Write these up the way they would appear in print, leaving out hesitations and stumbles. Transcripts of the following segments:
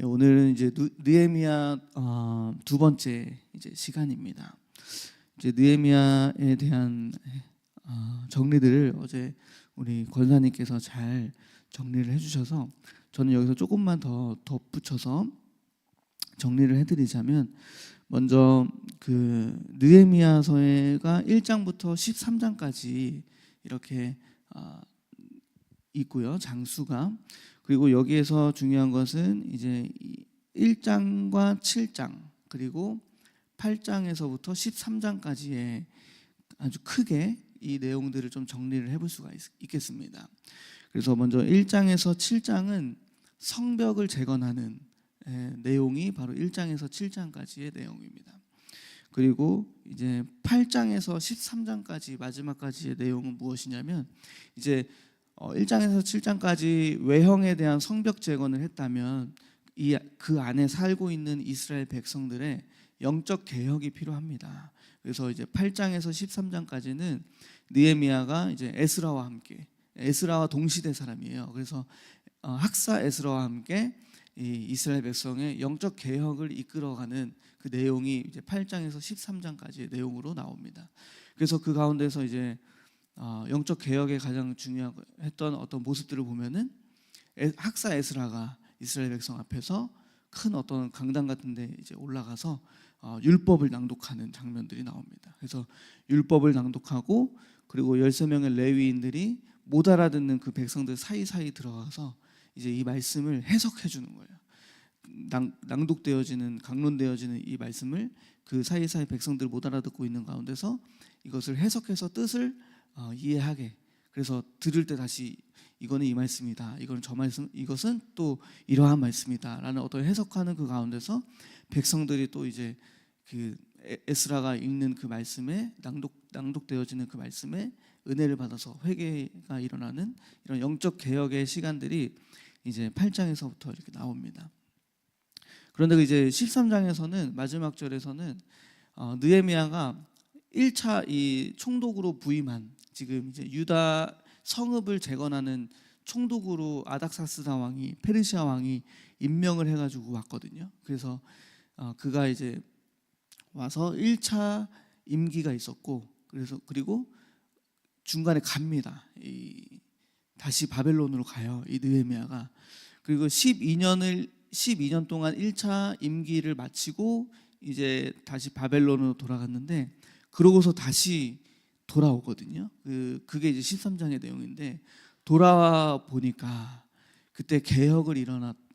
오늘은 이제 느헤미야 두 번째 이제 시간입니다. 이제 느헤미야에 대한 정리들을 어제 우리 권사님께서 잘 정리를 해주셔서 저는 여기서 조금만 더 덧붙여서 정리를 해드리자면, 먼저 그 느헤미야서가 1장부터 13장까지 이렇게 있고요, 장수가. 그리고 여기에서 중요한 것은 이제 1장과 7장 그리고 8장에서부터 13장까지의 아주 크게 이 내용들을 좀 정리를 해볼 수가 있겠습니다. 그래서 먼저 1장에서 7장은 성벽을 재건하는 내용이 바로 1장에서 7장까지의 내용입니다. 그리고 이제 8장에서 13장까지 마지막까지의 내용은 무엇이냐면, 이제 1장에서 7장까지 외형에 대한 성벽 재건을 했다면 그 안에 살고 있는 이스라엘 백성들의 영적 개혁이 필요합니다. 그래서 이제 8장에서 13장까지는 느헤미야가 이제 에스라와 함께, 에스라와 동시대 사람이에요. 그래서 학사 에스라와 함께 이 이스라엘 백성의 영적 개혁을 이끌어가는 그 내용이 이제 8장에서 13장까지의 내용으로 나옵니다. 그래서 그 가운데서 이제 영적 개혁에 가장 중요했던 어떤 모습들을 보면은 학사 에스라가 이스라엘 백성 앞에서 큰 어떤 강당 같은데 이제 올라가서 율법을 낭독하는 장면들이 나옵니다. 그래서 율법을 낭독하고, 그리고 13명의 레위인들이 못 알아듣는 그 백성들 사이사이 들어가서 이제 이 말씀을 해석해 주는 거예요. 낭독되어지는, 강론되어지는 이 말씀을 그 사이사이 백성들 못 알아듣고 있는 가운데서 이것을 해석해서 뜻을 이해하게, 그래서 들을 때 다시 이거는 이 말씀이다, 이거는 저 말씀, 이것은 또 이러한 말씀이다 라는 어떤 해석하는 그 가운데서 백성들이 또 이제 그 에스라가 읽는 그 말씀에 낭독되어지는 그 말씀에 은혜를 받아서 회개가 일어나는 이런 영적 개혁의 시간들이 이제 8장에서부터 이렇게 나옵니다. 그런데 이제 13장에서는 마지막 절에서는 느헤미야가 1차 이 총독으로 부임한, 지금 이제 유다 성읍을 재건하는 총독으로 아닥사스다 왕이, 페르시아 왕이 임명을 해가지고 왔거든요. 그래서 그가 이제 와서 1차 임기가 있었고, 그리고 중간에 갑니다. 다시 바벨론으로 가요, 이 느헤미야가. 그리고 12년 동안 1차 임기를 마치고 이제 다시 바벨론으로 돌아갔는데, 그러고서 다시 돌아오거든요. 그게 이제 13장의 내용인데, 돌아와 보니까 그때 개혁을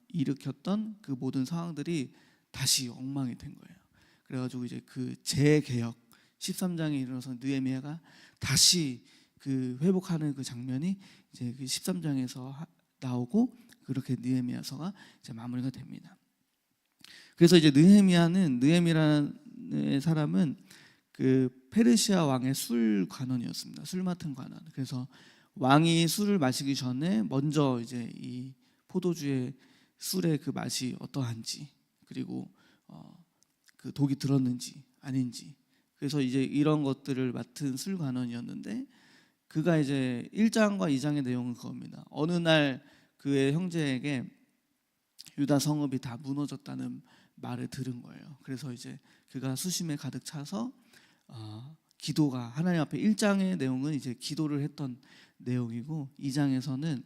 일으켰던 그 모든 상황들이 다시 엉망이 된 거예요. 그래가지고 이제 그 재개혁 13장에 이르러서 느헤미야가 다시 그 회복하는 그 장면이 이제 그 13장에서 나오고, 그렇게 느헤미야서가 이제 마무리가 됩니다. 그래서 이제 느헤미라는 사람은 그 페르시아 왕의 술 관원이었습니다. 술 맡은 관원. 그래서 왕이 술을 마시기 전에 먼저 이제 이 포도주의 술의 그 맛이 어떠한지, 그리고 그 독이 들었는지 아닌지, 그래서 이제 이런 것들을 맡은 술 관원이었는데, 그가 이제 1장과 2장의 내용은 그겁니다. 어느 날 그의 형제에게 유다 성읍이 다 무너졌다는 말을 들은 거예요. 그래서 이제 그가 수심에 가득 차서 기도가, 하나님 앞에, 1장의 내용은 이제 기도를 했던 내용이고, 2장에서는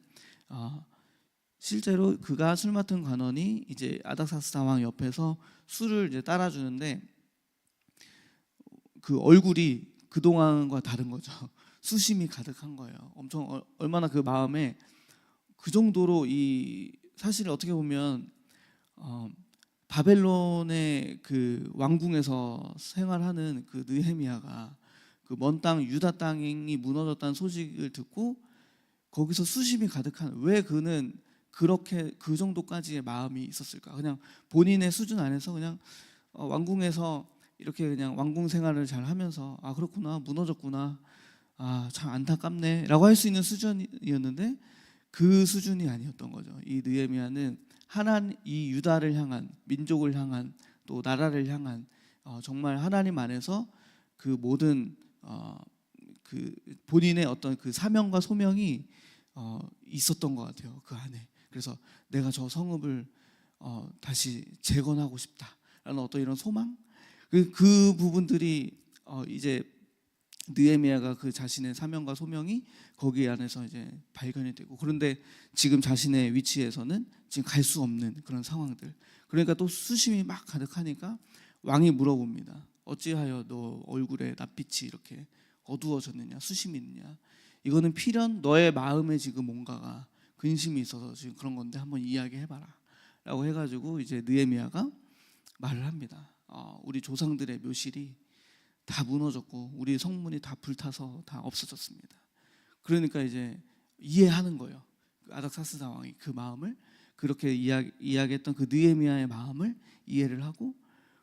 실제로 그가 술 맡은 관원이 이제 아닥사스다 왕 옆에서 술을 이제 따라주는데, 그 얼굴이 그동안과 다른 거죠. 수심이 가득한 거예요. 엄청 얼마나 그 마음에 그 정도로 사실 어떻게 보면 바벨론의 그 왕궁에서 생활하는 그 느헤미야가 그 먼 땅 유다 땅이 무너졌다는 소식을 듣고 거기서 수심이 가득한, 왜 그는 그렇게 그 정도까지의 마음이 있었을까? 그냥 본인의 수준 안에서 그냥 왕궁에서 이렇게 그냥 왕궁 생활을 잘 하면서 그렇구나, 무너졌구나, 참 안타깝네 라고 할 수 있는 수준이었는데, 그 수준이 아니었던 거죠. 이 느헤미야는 이 유다를 향한, 민족을 향한, 또 나라를 향한 정말 하나님 안에서 그 모든 그 본인의 어떤 그 사명과 소명이 있었던 것 같아요, 그 안에. 그래서 내가 저 성읍을 다시 재건하고 싶다라는 어떤 이런 소망, 그 부분들이 이제 느헤미야가 그 자신의 사명과 소명이 거기 안에서 이제 발견이 되고, 그런데 지금 자신의 위치에서는 지금 갈 수 없는 그런 상황들. 그러니까 또 수심이 막 가득하니까 왕이 물어봅니다. 어찌하여 너 얼굴에 낯빛이 이렇게 어두워졌느냐, 수심이 있느냐. 이거는 필연 너의 마음에 지금 뭔가가 근심이 있어서 지금 그런 건데 한번 이야기해봐라 라고 해가지고 이제 느헤미야가 말을 합니다. 우리 조상들의 묘실이 다 무너졌고 우리 성문이 다 불타서 다 없어졌습니다. 그러니까 이제 이해하는 거예요. 아닥사스다 왕이 그 마음을, 그렇게 이야기했던 그 느헤미야의 마음을 이해를 하고,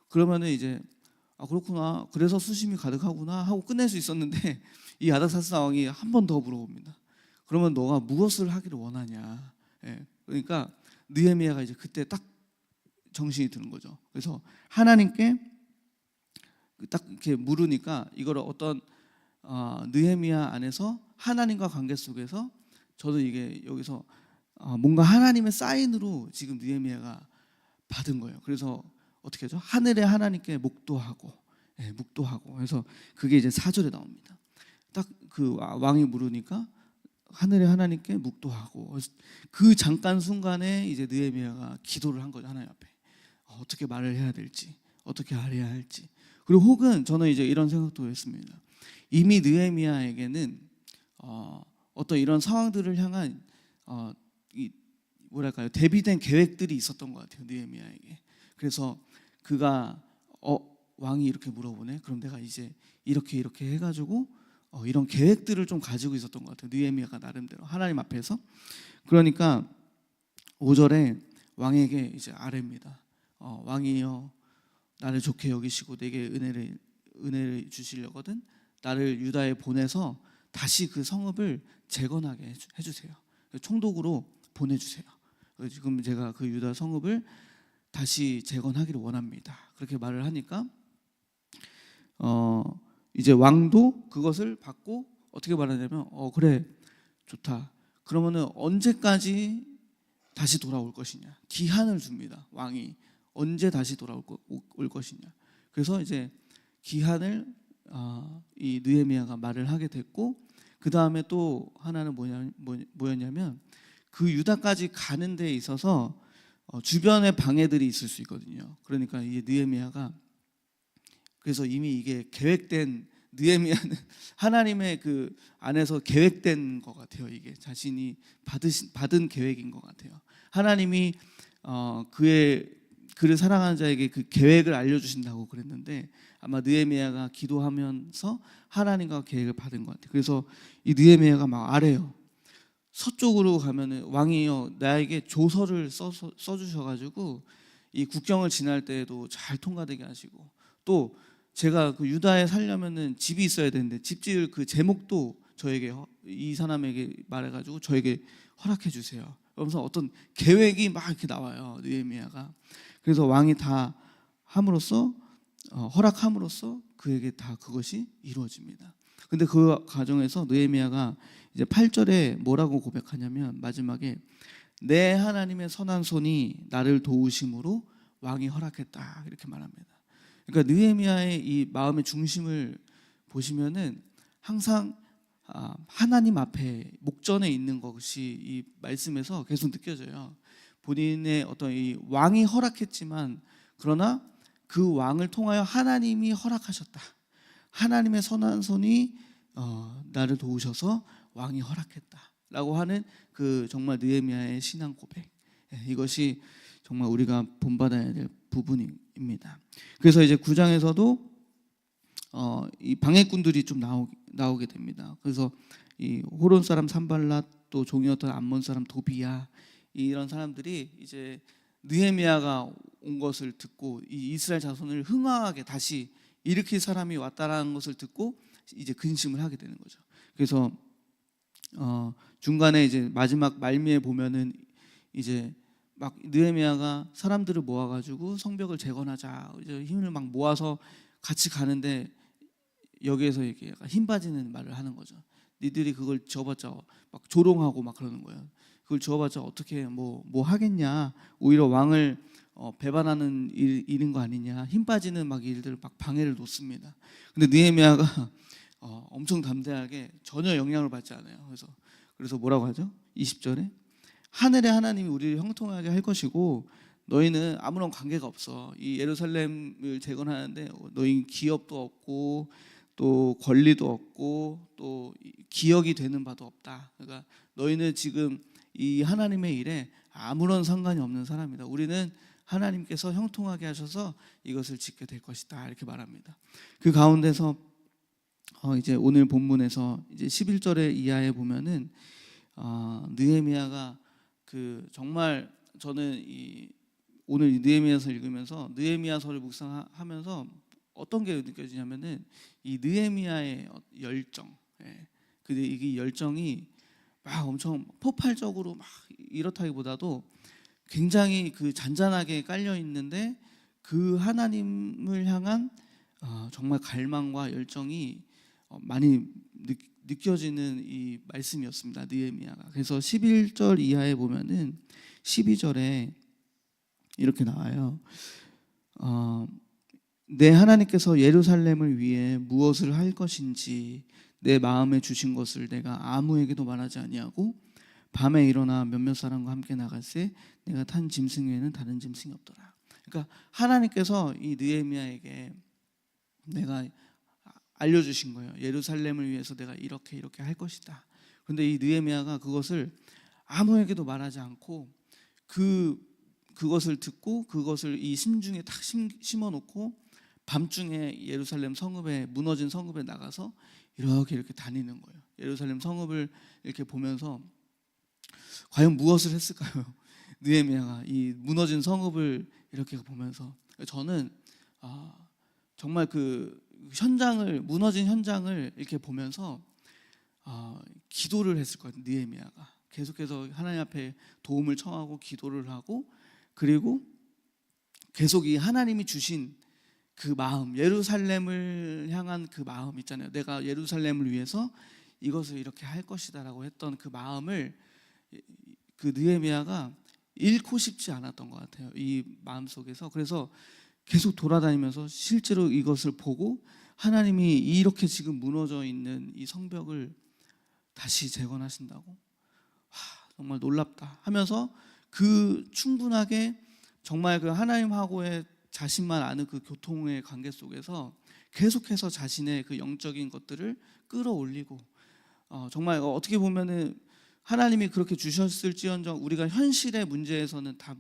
그러면은 이제 그렇구나, 그래서 수심이 가득하구나 하고 끝낼 수 있었는데 이 아닥사스다 왕이 한 번 더 물어봅니다. 그러면 너가 무엇을 하기를 원하냐. 그러니까 느헤미야가 이제 그때 딱 정신이 드는 거죠. 그래서 하나님께 딱 이렇게 물으니까 이거를 어떤 느헤미야 안에서 하나님과 관계 속에서 저도 이게 여기서 뭔가 하나님의 사인으로 지금 느헤미야가 받은 거예요. 그래서 어떻게 하죠? 하늘의 하나님께 묵도하고, 묵도하고. 그래서 그게 이제 4절에 나옵니다. 딱 그 왕이 물으니까 하늘의 하나님께 묵도하고, 그 잠깐 순간에 이제 느헤미야가 기도를 한 거죠. 하나님 앞에 어떻게 말을 해야 될지, 어떻게 알아야 할지. 그리고 혹은 저는 이제 이런 생각도 했습니다. 이미 느헤미야에게는 어떤 이런 상황들을 향한 뭐랄까요, 대비된 계획들이 있었던 것 같아요, 느헤미야에게. 그래서 그가 왕이 이렇게 물어보네. 그럼 내가 이제 이렇게 해가지고 이런 계획들을 좀 가지고 있었던 것 같아요, 느헤미야가 나름대로 하나님 앞에서. 그러니까 5절에 왕에게 이제 아뢰입니다. 왕이여, 나를 좋게 여기시고 내게 은혜를 주시려거든 나를 유다에 보내서 다시 그 성읍을 재건하게 해주세요. 총독으로 보내주세요. 지금 제가 그 유다 성읍을 다시 재건하기를 원합니다. 그렇게 말을 하니까 이제 왕도 그것을 받고 어떻게 말하냐면 그래, 좋다. 그러면은 언제까지 다시 돌아올 것이냐, 기한을 줍니다. 왕이 언제 다시 돌아올 것이냐. 그래서 이제 기한을 이 느헤미야가 말을 하게 됐고, 그 다음에 또 하나는 뭐였냐면 그 유다까지 가는 데 있어서 주변에 방해들이 있을 수 있거든요. 그러니까 이 느헤미야가, 그래서 이미 이게 계획된, 느헤미야는 하나님의 그 안에서 계획된 것 같아요. 이게 자신이 받은 계획인 것 같아요. 하나님이 그를 사랑하는 자에게 그 계획을 알려주신다고 그랬는데, 아마 느헤미야가 기도하면서 하나님과 계획을 받은 것 같아요. 그래서 이 느헤미야가 막 아래요. 서쪽으로 가면은 왕이요, 나에게 조서를 써주셔가지고 이 국경을 지날 때에도 잘 통과되게 하시고, 또 제가 그 유다에 살려면은 집이 있어야 되는데 집 지을 그 제목도 저에게, 이 사람에게 말해가지고 저에게 허락해 주세요. 그러면서 어떤 계획이 막 이렇게 나와요, 느헤미야가. 그래서 왕이 다 함으로써, 허락함으로써 그에게 다 그것이 이루어집니다. 근데 그 과정에서 느헤미야가 이제 8절에 뭐라고 고백하냐면, 마지막에 내 하나님의 선한 손이 나를 도우심으로 왕이 허락했다, 이렇게 말합니다. 그러니까 느헤미야의 이 마음의 중심을 보시면은 항상 하나님 앞에 목전에 있는 것이 이 말씀에서 계속 느껴져요. 본인의 어떤 이 왕이 허락했지만, 그러나 그 왕을 통하여 하나님이 허락하셨다. 하나님의 선한 손이 나를 도우셔서 왕이 허락했다라고 하는 그 정말 느헤미야의 신앙 고백. 이것이 정말 우리가 본받아야 될 부분입니다. 그래서 이제 9장에서도 이 방해꾼들이 좀 나오게 됩니다. 그래서 이 호론 사람 산발랏, 또 종이었던 암몬 사람 도비야, 이런 사람들이 이제 느헤미야가 온 것을 듣고 이 이스라엘 자손을 흥황하게 다시 일으킬 사람이 왔다라는 것을 듣고 이제 근심을 하게 되는 거죠. 그래서 중간에 이제 마지막 말미에 보면은 이제 막 느헤미야가 사람들을 모아가지고 성벽을 재건하자, 이제 힘을 막 모아서 같이 가는데, 여기에서 이렇게 약간 힘 빠지는 말을 하는 거죠. 니들이 그걸 지어봤자 막 조롱하고 막 그러는 거예요. 그걸 지어봤자 어떻게 뭐 하겠냐. 오히려 왕을 배반하는 일인 거 아니냐, 힘 빠지는 막 일들을 막 방해를 놓습니다. 근데 느헤미야가 엄청 담대하게 전혀 영향을 받지 않아요. 그래서 뭐라고 하죠? 20절에 하늘의 하나님이 우리를 형통하게 할 것이고 너희는 아무런 관계가 없어. 이 예루살렘을 재건하는데 너희 기업도 없고 또 권리도 없고 또 기억이 되는 바도 없다. 그러니까 너희는 지금 이 하나님의 일에 아무런 상관이 없는 사람이다. 우리는 하나님께서 형통하게 하셔서 이것을 짓게 될 것이다. 이렇게 말합니다. 그 가운데서 이제 오늘 본문에서 이제 11절의 이하에 보면은 느헤미야가 그 정말 저는 오늘 느헤미야서 읽으면서 느헤미야서를 묵상하면서 어떤 게 느껴지냐면은 이 느헤미야의 열정, 근데 이게 열정이 막 엄청 폭발적으로 막 이렇다기보다도 굉장히 그 잔잔하게 깔려 있는데 그 하나님을 향한 정말 갈망과 열정이 많이 느껴지는 이 말씀이었습니다. 느헤미야가. 그래서 11절 이하에 보면은 12절에 이렇게 나와요. 내 하나님께서 예루살렘을 위해 무엇을 할 것인지 내 마음에 주신 것을 내가 아무에게도 말하지 아니하고 밤에 일어나 몇몇 사람과 함께 나갈새 내가 탄 짐승 외에는 다른 짐승이 없더라. 그러니까 하나님께서 이 느헤미야에게 내가 알려주신 거예요. 예루살렘을 위해서 내가 이렇게 할 것이다. 그런데 이 느헤미야가 그것을 아무에게도 말하지 않고 그것을 듣고 그것을 이 심중에 딱 심어놓고 밤중에 예루살렘 성읍에 무너진 성읍에 나가서 이렇게 다니는 거예요. 예루살렘 성읍을 이렇게 보면서 과연 무엇을 했을까요? 느헤미야가 이 무너진 성읍을 이렇게 보면서 저는 정말 그 현장을 무너진 현장을 이렇게 보면서 기도를 했을 것 같아요. 느헤미야가 계속해서 하나님 앞에 도움을 청하고 기도를 하고 그리고 계속 이 하나님이 주신 그 마음, 예루살렘을 향한 그 마음 있잖아요. 내가 예루살렘을 위해서 이것을 이렇게 할 것이다라고 했던 그 마음을 그 느헤미야가 잃고 싶지 않았던 것 같아요. 이 마음 속에서. 그래서 계속 돌아다니면서 실제로 이것을 보고 하나님이 이렇게 지금 무너져 있는 이 성벽을 다시 재건하신다고? 정말 놀랍다 하면서 그 충분하게 정말 그 하나님하고의 자신만 아는 그 교통의 관계 속에서 계속해서 자신의 그 영적인 것들을 끌어올리고 정말 어떻게 보면은 하나님이 그렇게 주셨을지언정 우리가 현실의 문제에서는 다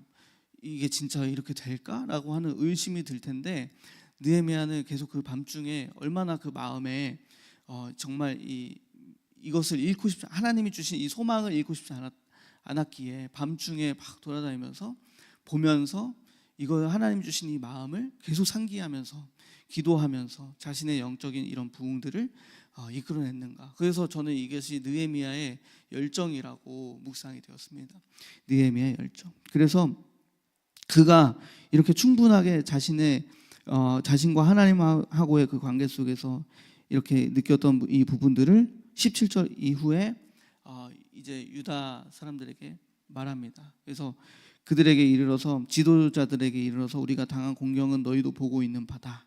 이게 진짜 이렇게 될까라고 하는 의심이 들 텐데 느헤미야는 계속 그 밤중에 얼마나 그 마음에 정말 이것을 잃고 싶지 하나님이 주신 이 소망을 잃고 싶지 않았기에 밤중에 막 돌아다니면서 보면서 이거 하나님 주신 이 마음을 계속 상기하면서 기도하면서 자신의 영적인 이런 부흥들을 이끌어냈는가. 그래서 저는 이것이 느헤미야의 열정이라고 묵상이 되었습니다. 느헤미야의 열정. 그래서 그가 이렇게 충분하게 자신과 하나님하고의 그 관계 속에서 이렇게 느꼈던 이 부분들을 17절 이후에 이제 유다 사람들에게 말합니다. 그래서 그들에게 이르러서 지도자들에게 이르러서 우리가 당한 공경은 너희도 보고 있는 바다.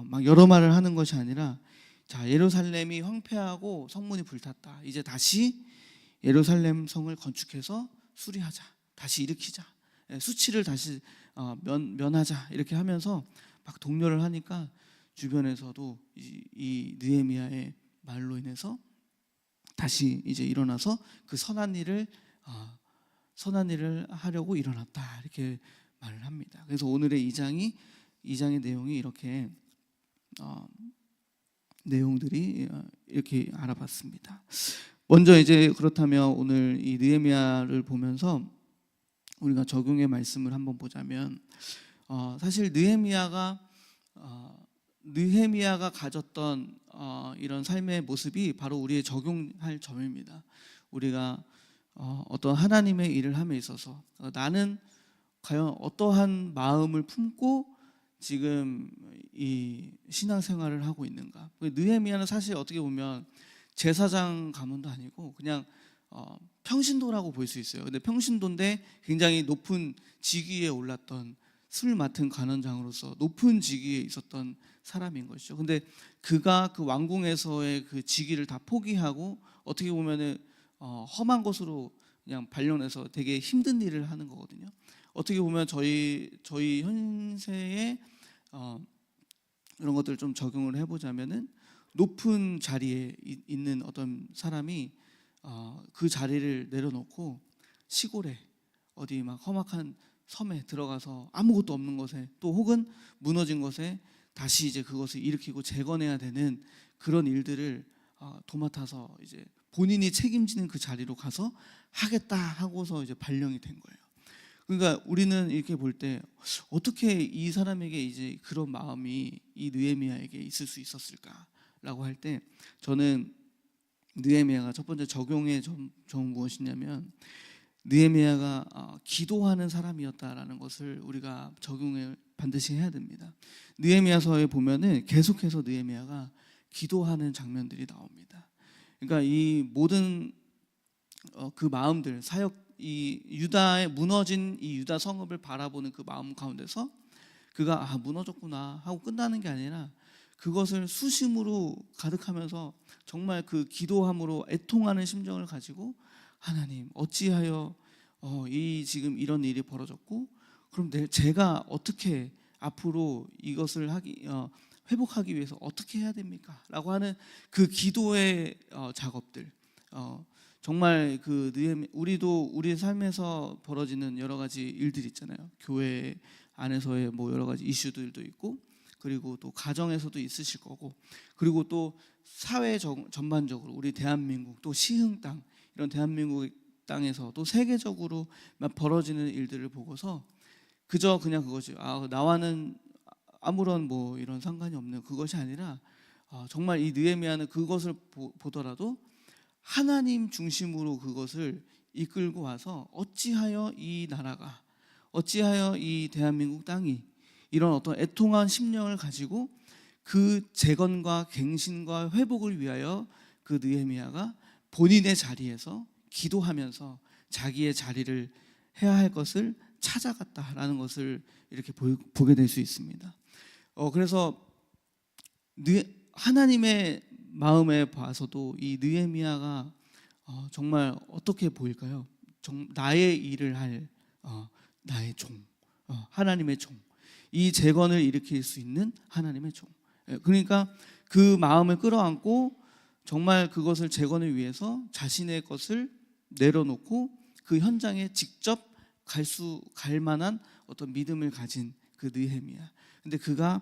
막 여러 말을 하는 것이 아니라 자 예루살렘이 황폐하고 성문이 불탔다. 이제 다시 예루살렘 성을 건축해서 수리하자. 다시 일으키자. 수치를 다시 면하자. 이렇게 하면서 막 독려를 하니까 주변에서도 이 느헤미야의 말로 인해서 다시 이제 일어나서 그 선한 일을 하려고 일어났다 이렇게 말을 합니다. 그래서 오늘의 2장의 내용이 이렇게 내용들이 이렇게 알아봤습니다. 먼저 이제 그렇다면 오늘 이 느헤미야를 보면서 우리가 적용의 말씀을 한번 보자면 사실 느헤미야가 가졌던 이런 삶의 모습이 바로 우리의 적용할 점입니다. 우리가 어떤 하나님의 일을 함에 있어서 나는 과연 어떠한 마음을 품고 지금 이 신앙생활을 하고 있는가. 느헤미야는 사실 어떻게 보면 제사장 가문도 아니고 그냥 평신도라고 볼 수 있어요. 근데 평신도인데 굉장히 높은 직위에 올랐던 술 맡은 관원장으로서 높은 직위에 있었던 사람인 것이죠. 근데 그가 그 왕궁에서의 그 직위를 다 포기하고 어떻게 보면은 험한 곳으로 그냥 발령해서 되게 힘든 일을 하는 거거든요. 어떻게 보면 저희 현세에 이런 것들을 좀 적용을 해보자면은 높은 자리에 있는 어떤 사람이 그 자리를 내려놓고 시골에 어디 막 험악한 섬에 들어가서 아무것도 없는 곳에 또 혹은 무너진 곳에 다시 이제 그것을 일으키고 재건해야 되는 그런 일들을 도맡아서 이제 본인이 책임지는 그 자리로 가서 하겠다 하고서 이제 발령이 된 거예요. 그러니까 우리는 이렇게 볼 때 어떻게 이 사람에게 이제 그런 마음이 이 느헤미야에게 있을 수 있었을까라고 할 때 저는 느헤미야가 첫 번째 적용의 점 무엇이냐면 느헤미야가 기도하는 사람이었다라는 것을 우리가 적용을 반드시 해야 됩니다. 느헤미야서에 보면은 계속해서 느헤미야가 기도하는 장면들이 나옵니다. 그러니까 이 모든 그 마음들 이 유다의 무너진 이 유다 성읍을 바라보는 그 마음 가운데서 그가 무너졌구나 하고 끝나는 게 아니라 그것을 수심으로 가득하면서 정말 그 기도함으로 애통하는 심정을 가지고 하나님 어찌하여 이 지금 이런 일이 벌어졌고 그럼 제가 어떻게 앞으로 이것을 회복하기 위해서 어떻게 해야 됩니까? 라고 하는 그 기도의 작업들 정말 우리도 우리 삶에서 벌어지는 여러 가지 일들 있잖아요. 교회 안에서의 뭐 여러 가지 이슈들도 있고 그리고 또 가정에서도 있으실 거고 그리고 또 사회 전반적으로 우리 대한민국 또 시흥 땅 이런 대한민국 땅에서 또 세계적으로 벌어지는 일들을 보고서 그저 그냥 그거지 나와는 아무런 뭐 이런 상관이 없는 그것이 아니라 정말 이 느헤미야는 그것을 보더라도 하나님 중심으로 그것을 이끌고 와서 어찌하여 이 나라가 어찌하여 이 대한민국 땅이 이런 어떤 애통한 심령을 가지고 그 재건과 갱신과 회복을 위하여 그 느헤미야가 본인의 자리에서 기도하면서 자기의 자리를 해야 할 것을 찾아갔다라는 것을 이렇게 보게 될 수 있습니다. 그래서 하나님의 마음에 봐서도 이 느헤미야가 정말 어떻게 보일까요? 나의 일을 할 나의 종, 하나님의 종, 이 재건을 일으킬 수 있는 하나님의 종. 그러니까 그 마음을 끌어안고 정말 그것을 재건을 위해서 자신의 것을 내려놓고 그 현장에 직접 갈 만한 어떤 믿음을 가진 그 느헤미야. 근데 그가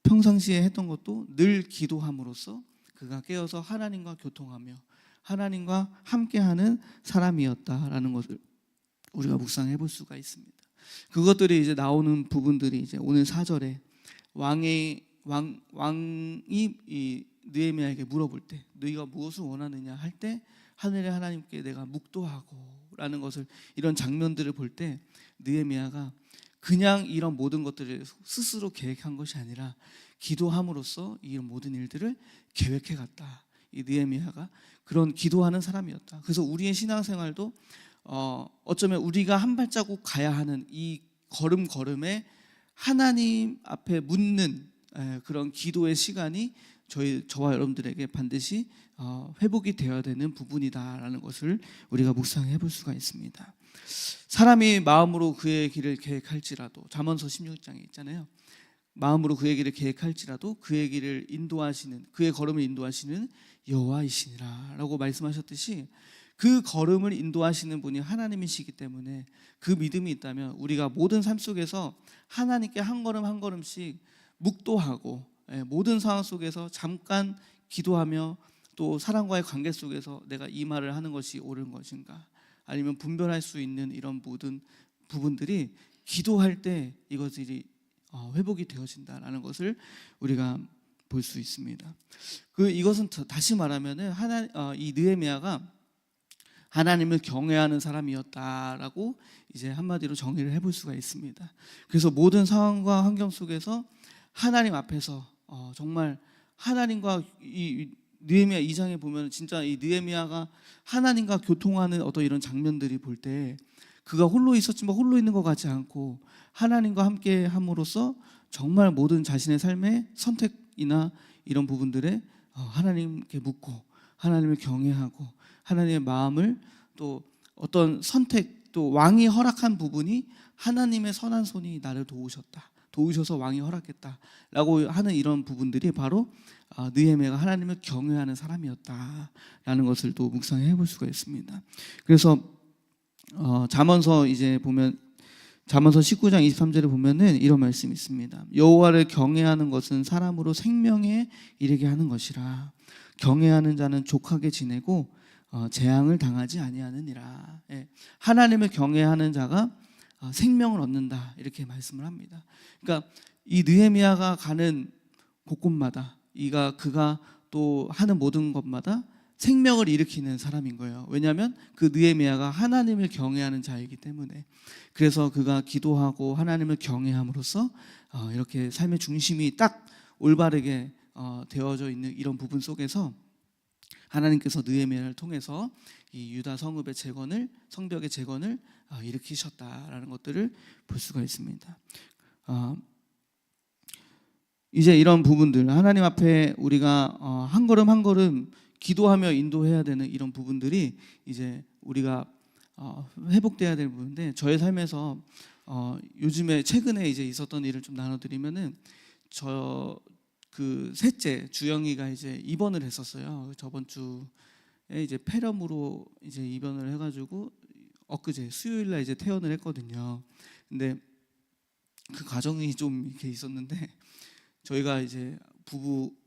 평상시에 했던 것도 늘 기도함으로써 그가 깨어서 하나님과 교통하며 하나님과 함께하는 사람이었다라는 것을 우리가 묵상해 볼 수가 있습니다. 그것들이 이제 나오는 부분들이 이제 오늘 4절에 왕이 이 느헤미야에게 물어볼 때 너희가 무엇을 원하느냐 할 때 하늘의 하나님께 내가 묵도하고라는 것을 이런 장면들을 볼 때 느헤미야가 그냥 이런 모든 것들을 스스로 계획한 것이 아니라 기도함으로써 이런 모든 일들을 계획해 갔다. 이 느헤미야가 그런 기도하는 사람이었다. 그래서 우리의 신앙생활도 어쩌면 우리가 한 발자국 가야 하는 이 걸음에 하나님 앞에 묻는 그런 기도의 시간이 저와 여러분들에게 반드시 회복이 되어야 되는 부분이다라는 것을 우리가 묵상해 볼 수가 있습니다. 사람이 마음으로 그의 길을 계획할지라도 잠언서 16장에 있잖아요. 마음으로 그의 길을 계획할지라도 그의 길을 인도하시는 그의 걸음을 인도하시는 여호와이시니라라고 말씀하셨듯이 그 걸음을 인도하시는 분이 하나님이시기 때문에 그 믿음이 있다면 우리가 모든 삶 속에서 하나님께 한 걸음 한 걸음씩 묵도하고 모든 상황 속에서 잠깐 기도하며 또 사람과의 관계 속에서 내가 이 말을 하는 것이 옳은 것인가 아니면 분별할 수 있는 이런 모든 부분들이 기도할 때 이것들이 회복이 되어진다라는 것을 우리가 볼 수 있습니다. 이것은 다시 말하면은 이 느헤미야가 하나님을 경외하는 사람이었다라고 이제 한마디로 정의를 해볼 수가 있습니다. 그래서 모든 상황과 환경 속에서 하나님 앞에서 정말 하나님과 이 느헤미야 2장에 보면 진짜 이 느헤미야가 하나님과 교통하는 어떤 이런 장면들이 볼 때 그가 홀로 있었지만 홀로 있는 것 같지 않고 하나님과 함께 함으로써 정말 모든 자신의 삶의 선택이나 이런 부분들에 하나님께 묻고 하나님을 경외하고 하나님의 마음을 또 어떤 선택 또 왕이 허락한 부분이 하나님의 선한 손이 나를 도우셔서 왕이 허락했다라고 하는 이런 부분들이 바로 느헤미야가 하나님을 경외하는 사람이었다라는 것을 또 묵상해 볼 수가 있습니다. 그래서 잠언서 이제 보면 잠언서 19장 23절에 보면은 이런 말씀이 있습니다. 여호와를 경외하는 것은 사람으로 생명에 이르게 하는 것이라. 경외하는 자는 족하게 지내고 재앙을 당하지 아니하느니라. 예. 하나님을 경외하는 자가 생명을 얻는다 이렇게 말씀을 합니다. 그러니까 이 느헤미야가 가는 곳곳마다 그가 또 하는 모든 것마다 생명을 일으키는 사람인 거예요. 왜냐하면 그 느헤미야가 하나님을 경외하는 자이기 때문에. 그래서 그가 기도하고 하나님을 경외함으로써 이렇게 삶의 중심이 딱 올바르게 되어져 있는 이런 부분 속에서 하나님께서 느헤미야를 통해서 이 유다 성읍의 성벽의 재건을 일으키셨다라는 것들을 볼 수가 있습니다. 이제 이런 부분들 하나님 앞에 우리가 한 걸음 한 걸음 기도하며 인도해야 되는 이런 부분들이 이제 우리가 회복돼야 될 부분인데, 저의 삶에서 요즘에 최근에 이제 있었던 일을 좀 나눠드리면은 그 셋째 주영이가 이제 입원을 했었어요. 저번 주에 이제 폐렴으로 이제 입원을 해가지고 엊그제 수요일날 이제 퇴원을 했거든요. 근데 그 과정이 좀 이렇게 있었는데 저희가 이제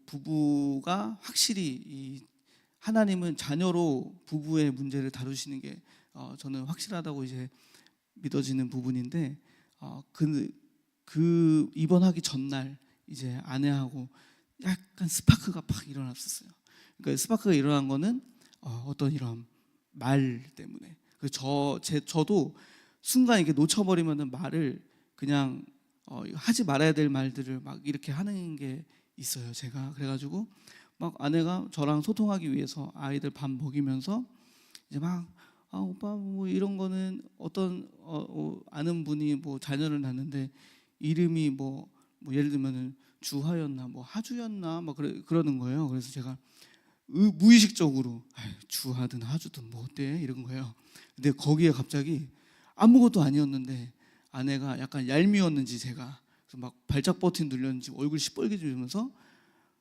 부부가 확실히 이 하나님은 자녀로 부부의 문제를 다루시는 게 저는 확실하다고 이제 믿어지는 부분인데 그 입원하기 전날 이제 아내하고 약간 스파크가 팍 일어났었어요. 그러니까 스파크가 일어난 거는 어떤 이런 말 때문에. 저도 순간 이렇게 놓쳐버리면은 말을 그냥 하지 말아야 될 말들을 막 이렇게 하는 게 있어요. 제가 그래가지고 막 아내가 저랑 소통하기 위해서 아이들 밥 먹이면서 이제 막 오빠 뭐 이런 거는 어떤 아는 분이 뭐 자녀를 낳는데 이름이 뭐 예를 들면은 주하였나 뭐 하주였나 막 그러는 거예요. 그래서 제가 무의식적으로 주하든 하주든 뭐 어때 이런 거예요. 근데 거기에 갑자기 아무것도 아니었는데 아내가 약간 얄미웠는지 제가 그래서 막 발작 버튼 눌렸는지 얼굴 시뻘개지면서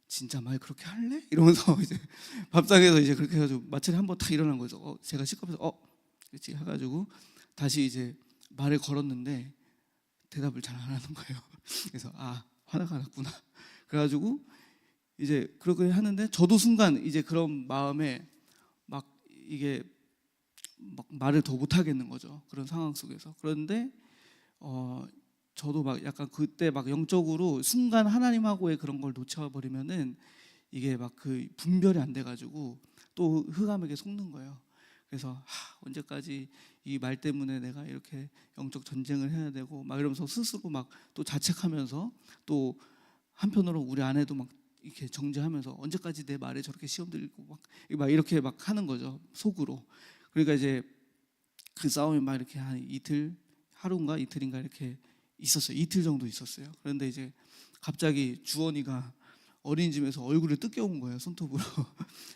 진짜 말 그렇게 할래? 이러면서 이제 밥상에서 이제 그렇게 해가지고 마침내 한번 탁 일어난 거죠. 제가 시끄러워서 그렇지 해가지고 다시 이제 말을 걸었는데 대답을 잘 안 하는 거예요. 그래서 화가 났구나. 그래가지고 이제 그렇게 하는데 저도 순간 이제 그런 마음에 막 이게 막 말을 더 못하겠는 거죠. 그런 상황 속에서. 그런데 저도 막 약간 그때 막 영적으로 순간 하나님하고의 그런 걸 놓쳐버리면은 이게 막 그 분별이 안 돼가지고 또 흑암에게 속는 거예요. 그래서 언제까지 이 말 때문에 내가 이렇게 영적 전쟁을 해야 되고 막 이러면서 스스로 막 또 자책하면서 또 한편으로 우리 아내도 막 이렇게 정죄하면서 언제까지 내 말에 저렇게 시험 들고 막 이렇게 막 하는 거죠, 속으로. 그러니까 이제 그 싸움이 막 이렇게 한 하루인가 이틀인가 이렇게 있었어요. 이틀 정도 있었어요. 그런데 이제 갑자기 주원이가 어린이집에서 얼굴을 뜯겨온 거예요, 손톱으로.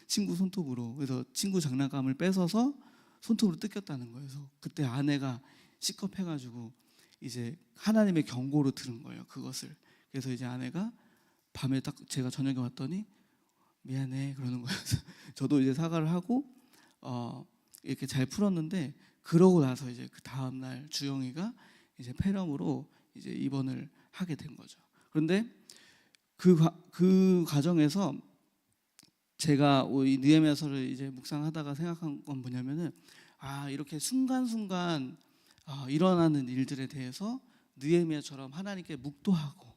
친구 손톱으로. 그래서 친구 장난감을 뺏어서 손톱으로 뜯겼다는 거예요. 그래서 그때 아내가 시겁해가지고 이제 하나님의 경고로 들은 거예요, 그것을. 그래서 이제 아내가 밤에 딱 제가 저녁에 왔더니 미안해 그러는 거예요. 저도 이제 사과를 하고 이렇게 잘 풀었는데, 그러고 나서 이제 그 다음 날 주영이가 이제 폐렴으로 이제 입원을 하게 된 거죠. 그런데 그 과정에서 제가 이 느헤미야서를 이제 묵상하다가 생각한 건 뭐냐면은 이렇게 순간순간 일어나는 일들에 대해서 느헤미야처럼 하나님께 묵도하고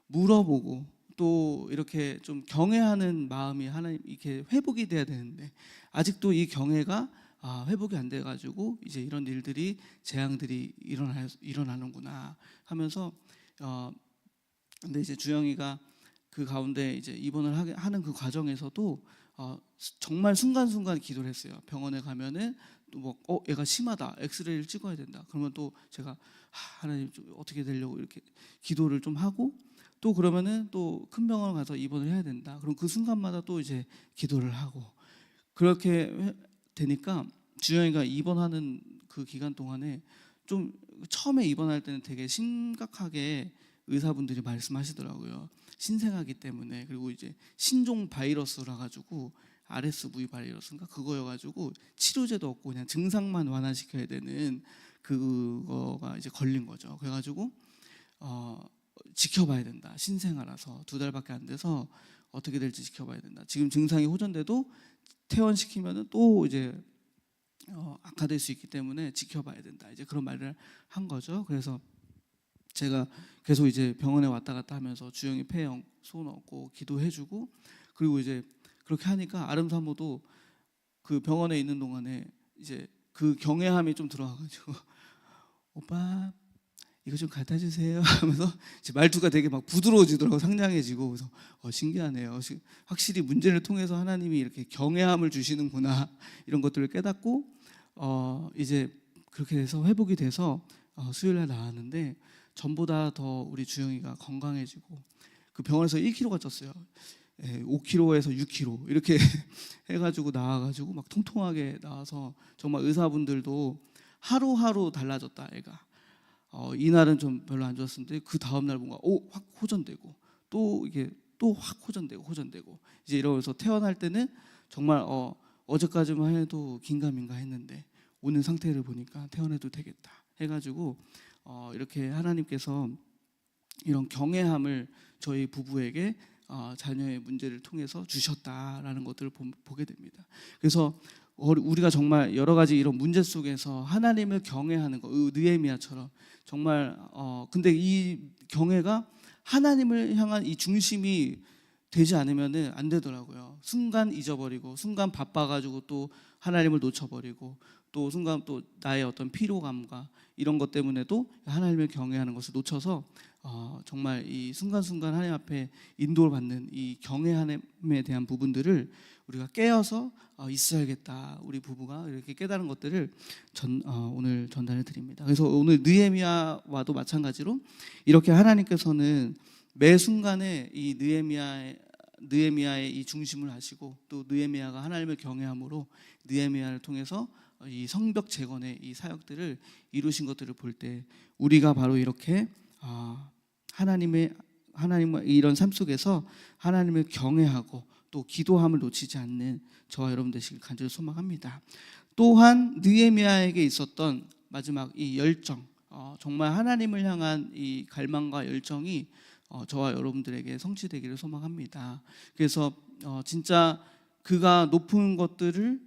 물어보고 또 이렇게 좀 경외하는 마음이 하나님 이렇게 회복이 돼야 되는데 아직도 이 경외가 회복이 안 돼가지고 이제 이런 일들이 재앙들이 일어나는구나 하면서 근데 이제 주영이가 그 가운데 이제 입원을 하는 그 과정에서도 정말 순간순간 기도를 했어요. 병원에 가면은 또 뭐 얘가 심하다, 엑스레이를 찍어야 된다. 그러면 또 제가 하나님 좀 어떻게 되려고 이렇게 기도를 좀 하고, 또 그러면은 또 큰 병원 가서 입원을 해야 된다. 그럼 그 순간마다 또 이제 기도를 하고, 그렇게 되니까 주영이가 입원하는 그 기간 동안에 좀 처음에 입원할 때는 되게 심각하게 의사분들이 말씀하시더라고요. 신생아기 때문에. 그리고 이제 신종 바이러스라 가지고 RSV 바이러스인가 그거여가지고 치료제도 없고 그냥 증상만 완화시켜야 되는 그거가 이제 걸린 거죠. 그래가지고 지켜봐야 된다. 신생아라서 2달밖에 안 돼서 어떻게 될지 지켜봐야 된다. 지금 증상이 호전돼도 퇴원시키면은 또 이제 악화될 수 있기 때문에 지켜봐야 된다. 이제 그런 말을 한 거죠. 그래서 제가 계속 이제 병원에 왔다 갔다 하면서 주영이 폐영 소원 얻고 기도해주고, 그리고 이제 그렇게 하니까 아름사모도 그 병원에 있는 동안에 이제 그 경외함이 좀 들어와가지고 오빠 이거 좀 갖다 주세요 하면서 이제 말투가 되게 막 부드러워지더라고, 상냥해지고. 그래서 신기하네요. 확실히 문제를 통해서 하나님이 이렇게 경외함을 주시는구나, 이런 것들을 깨닫고 이제 그렇게 돼서 회복이 돼서 수요일날 나왔는데 전보다 더 우리 주영이가 건강해지고, 그 병원에서 1kg가 쪘어요. 5kg에서 6kg 이렇게 해가지고 나와가지고 막 통통하게 나와서 정말 의사분들도 하루하루 달라졌다 애가. 이날은 좀 별로 안 좋았는데 그 다음날 뭔가 확 호전되고, 또 이게 또 확 호전되고 이제 이러면서 태어날 때는 정말 어제까지만 해도 긴가민가 했는데 오늘 상태를 보니까 태어나도 되겠다 해가지고 이렇게 하나님께서 이런 경외함을 저희 부부에게 자녀의 문제를 통해서 주셨다라는 것들을 보게 됩니다. 그래서 우리가 정말 여러 가지 이런 문제 속에서 하나님을 경외하는 거, 느헤미야처럼 정말 근데 이 경외가 하나님을 향한 이 중심이 되지 않으면은 안 되더라고요. 순간 잊어버리고, 순간 바빠가지고 또 하나님을 놓쳐버리고, 또 순간 또 나의 어떤 피로감과 이런 것 때문에도 하나님을 경외하는 것을 놓쳐서 정말 이 순간순간 하나님 앞에 인도를 받는 이 경외함에 대한 부분들을 우리가 깨어서 있어야겠다. 우리 부부가 이렇게 깨달은 것들을 오늘 전달해 드립니다. 그래서 오늘 느헤미야와도 마찬가지로 이렇게 하나님께서는 매 순간에 이 느헤미야의 이 중심을 하시고, 또 느헤미야가 하나님을 경외함으로 느헤미야를 통해서 이 성벽 재건의 이 사역들을 이루신 것들을 볼 때 우리가 바로 이렇게 하나님의 이런 삶 속에서 하나님을 경외하고 또 기도함을 놓치지 않는 저와 여러분 되시길 간절히 소망합니다. 또한 느헤미야에게 있었던 마지막 이 열정, 정말 하나님을 향한 이 갈망과 열정이 저와 여러분들에게 성취되기를 소망합니다. 그래서 진짜 그가 높은 것들을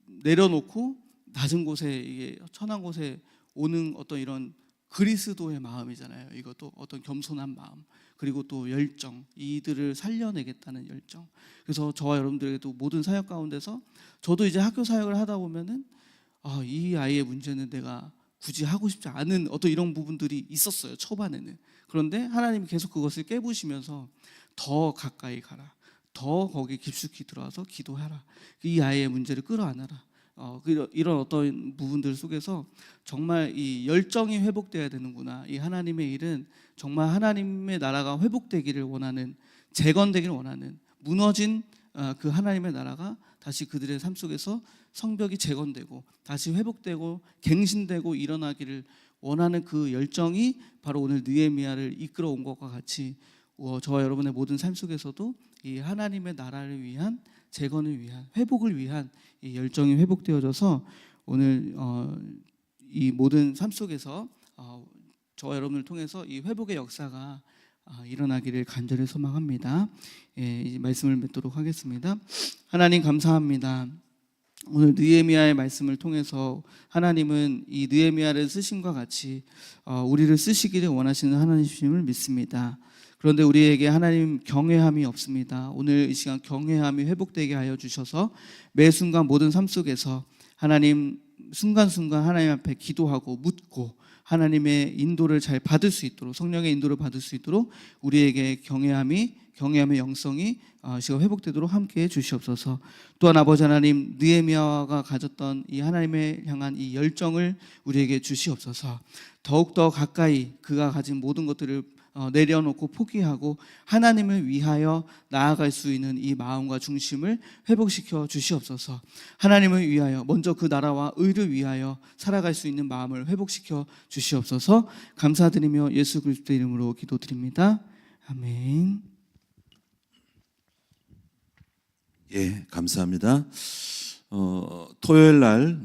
내려놓고 낮은 곳에, 이게 천한 곳에 오는 어떤 이런 그리스도의 마음이잖아요. 이것도 어떤 겸손한 마음, 그리고 또 열정, 이들을 살려내겠다는 열정. 그래서 저와 여러분들에게도 모든 사역 가운데서 저도 이제 학교 사역을 하다 보면은 이 아이의 문제는 내가 굳이 하고 싶지 않은 어떤 이런 부분들이 있었어요, 초반에는. 그런데 하나님이 계속 그것을 깨부시면서 더 가까이 가라, 더 거기에 깊숙이 들어와서 기도하라, 이 아이의 문제를 끌어안아라. 이런 어떤 부분들 속에서 정말 이 열정이 회복돼야 되는구나. 이 하나님의 일은 정말 하나님의 나라가 회복되기를 원하는, 재건되기를 원하는, 무너진 그 하나님의 나라가 다시 그들의 삶 속에서 성벽이 재건되고 다시 회복되고 갱신되고 일어나기를 원하는 그 열정이 바로 오늘 느헤미야를 이끌어온 것과 같이 저와 여러분의 모든 삶 속에서도 이 하나님의 나라를 위한, 재건을 위한, 회복을 위한 이 열정이 회복되어져서 오늘 이 모든 삶 속에서 저와 여러분을 통해서 이 회복의 역사가 일어나기를 간절히 소망합니다. 이 말씀을 맺도록 하겠습니다. 하나님 감사합니다. 오늘 느헤미야의 말씀을 통해서 하나님은 이 느헤미야를 쓰심과 같이 우리를 쓰시기를 원하시는 하나님이심을 믿습니다. 그런데 우리에게 하나님 경외함이 없습니다. 오늘 이 시간 경외함이 회복되게 하여 주셔서 매 순간 모든 삶 속에서 하나님 순간순간 하나님 앞에 기도하고 묻고 하나님의 인도를 잘 받을 수 있도록, 성령의 인도를 받을 수 있도록 우리에게 경외함의 영성이 시가 회복되도록 함께해 주시옵소서. 또한 아버지 하나님, 느헤미야가 가졌던 이 하나님을 향한 이 열정을 우리에게 주시옵소서. 더욱더 가까이 그가 가진 모든 것들을 내려놓고 포기하고 하나님을 위하여 나아갈 수 있는 이 마음과 중심을 회복시켜 주시옵소서. 하나님을 위하여, 먼저 그 나라와 의를 위하여 살아갈 수 있는 마음을 회복시켜 주시옵소서. 감사드리며 예수 그리스도의 이름으로 기도드립니다. 아멘. 예, 감사합니다. 토요일 날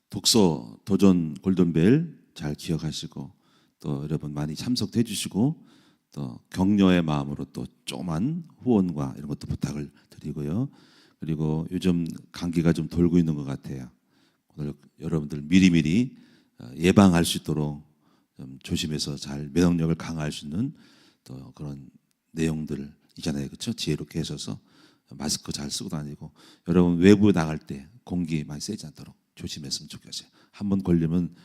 독서 도전 골든벨 잘 기억하시고 또 여러분 많이 참석해 주시고 또 격려의 마음으로 또 조그만 후원과 이런 것도 부탁을 드리고요. 그리고 요즘 감기가 좀 돌고 있는 것 같아요. 오늘 여러분들 미리미리 예방할 수 있도록 좀 조심해서 잘 면역력을 강화할 수 있는 또 그런 내용들이잖아요, 그렇죠? 지혜롭게 하셔서 마스크 잘 쓰고 다니고 여러분 외부에 나갈 때 공기 많이 쐬지 않도록 조심했으면 좋겠어요. 한번 걸리면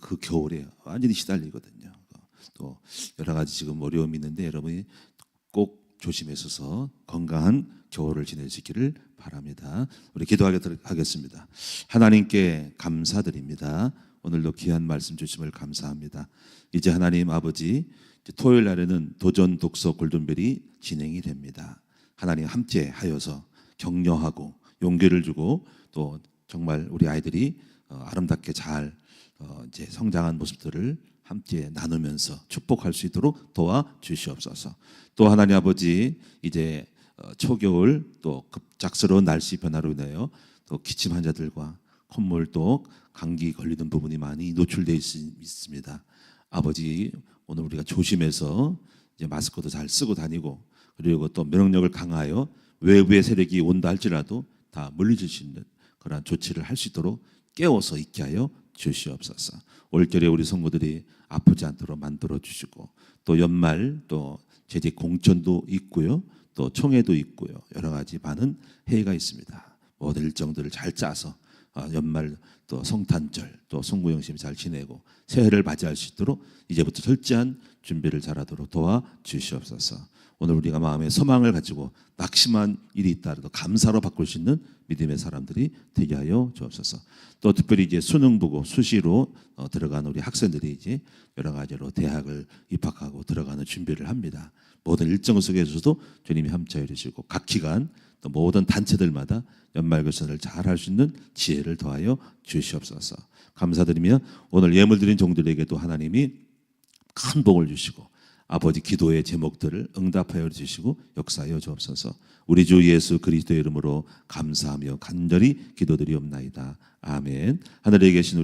그 겨울에 완전히 시달리거든요. 또 여러 가지 지금 어려움이 있는데 여러분이 꼭 조심해서 건강한 겨울을 지내시기를 바랍니다. 우리 기도하겠습니다. 하나님께 감사드립니다. 오늘도 귀한 말씀 주심을 감사합니다. 이제 하나님 아버지, 토요일 날에는 도전 독서 골든벨이 진행이 됩니다. 하나님 함께 하여서 격려하고 용기를 주고 또 정말 우리 아이들이 아름답게 잘 이제 성장한 모습들을 함께 나누면서 축복할 수 있도록 도와주시옵소서. 또 하나님 아버지, 이제 초겨울 또 급작스러운 날씨 변화로 인하여 또 기침 환자들과 콧물 또 감기 걸리는 부분이 많이 노출되어 있습니다. 아버지, 오늘 우리가 조심해서 이제 마스크도 잘 쓰고 다니고 그리고 또 면역력을 강화하여 외부의 세력이 온다 할지라도 다 물리칠 수 있는 그러한 조치를 할 수 있도록 깨워서 있게 하여 주시옵소서. 올겨울에 우리 성도들이 아프지 않도록 만들어 주시고 또 연말 또 재직 공천도 있고요. 또 총회도 있고요. 여러 가지 많은 회의가 있습니다. 모든 일정들을 잘 짜서 연말 또 성탄절 또 송구영심 잘 지내고 새해를 맞이할 수 있도록 이제부터 철저한 준비를 잘하도록 도와주시옵소서. 오늘 우리가 마음에 소망을 가지고 낙심한 일이 있다라도 감사로 바꿀 수 있는 믿음의 사람들이 되게 하여 주옵소서. 또 특별히 이제 수능 보고 수시로 들어간 우리 학생들이 이제 여러 가지로 대학을 입학하고 들어가는 준비를 합니다. 모든 일정 속에서도 주님이 함께해 주시고 각 기관 또 모든 단체들마다 연말교선을 잘 할 수 있는 지혜를 더하여 주시옵소서. 감사드리며 오늘 예물 드린 종들에게도 하나님이 큰 복을 주시고 아버지 기도의 제목들을 응답하여 주시고 역사하여 주옵소서. 우리 주 예수 그리스도의 이름으로 감사하며 간절히 기도드리옵나이다. 아멘. 하늘에 계신